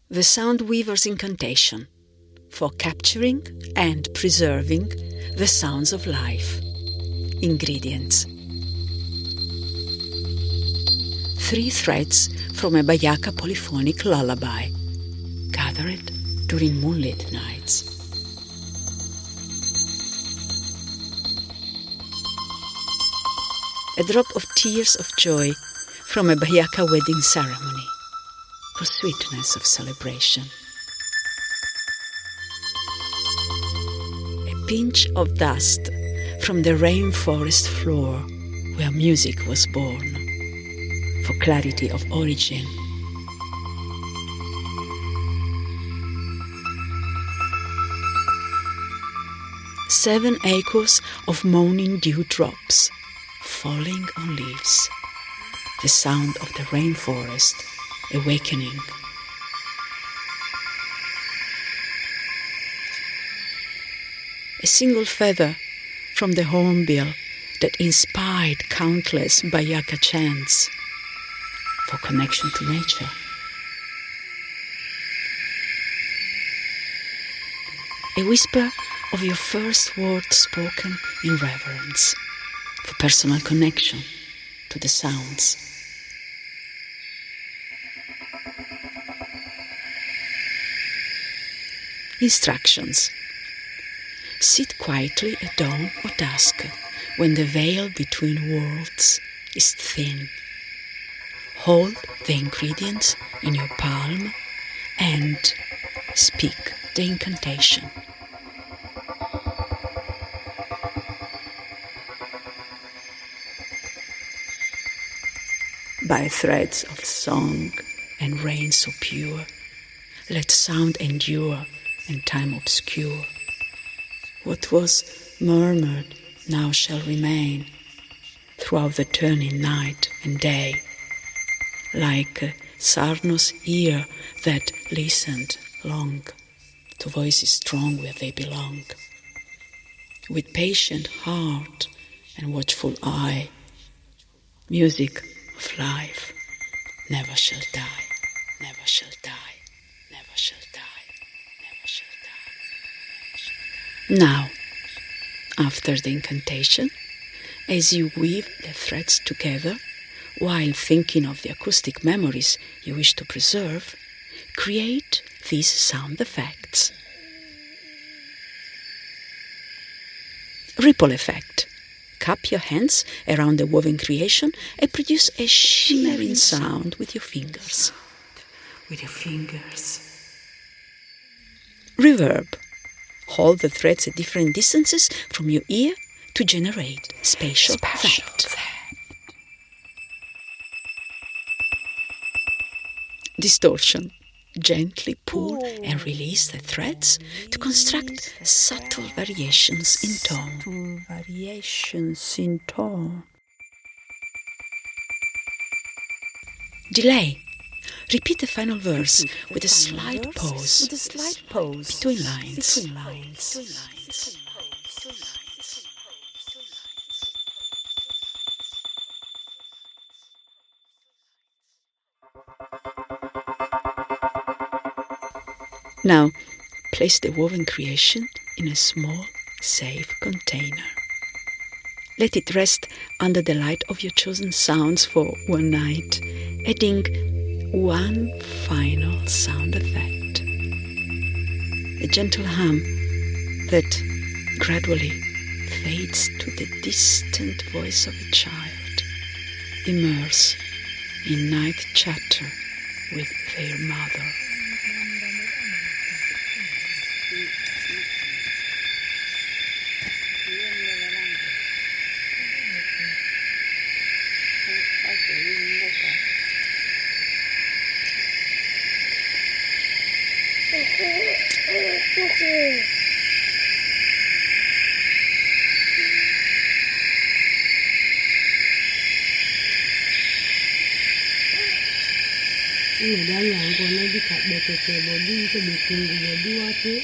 the sound weaver's incantation for capturing and preserving the sounds of life. Ingredients: 3 threads from a Bayaka polyphonic lullaby, gathered during moonlit nights. A drop of tears of joy from a Bayaka wedding ceremony, for sweetness of celebration. A pinch of dust from the rainforest floor where music was born, for clarity of origin. Seven echoes of moaning dewdrops falling on leaves, the sound of the rainforest awakening. A single feather from the hornbill that inspired countless Bayaka chants, for connection to nature. A whisper of your first word spoken in reverence, for personal connection to the sounds. Instructions: sit quietly at dawn or dusk, when the veil between worlds is thin. Hold the ingredients in your palm and speak the incantation. By threads of song and rain so pure, let sound endure and time obscure. What was murmured now shall remain throughout the turning night and day, like Sarno's ear that listened long to voices strong where they belong. With patient heart and watchful eye, music of life never shall die, never shall die, never shall die, never shall die. Now, after the incantation, as you weave the threads together, while thinking of the acoustic memories you wish to preserve, create these sound effects. Ripple effect. Cup your hands around the woven creation and produce a shimmering sound with your fingers. Reverb. Hold the threads at different distances from your ear to generate spatial effect. Distortion. Gently pull and release the threads to construct subtle variations in tone. Delay. Repeat the final verse with a slight pause between lines. Now, place the woven creation in a small, safe container. Let it rest under the light of your chosen sounds for one night, adding one final sound effect. A gentle hum that gradually fades to the distant voice of a child, immersed in night chatter with their mother. Ini dan yang gua nanti tak betul-betul bodi, itu bikin bodi waktu.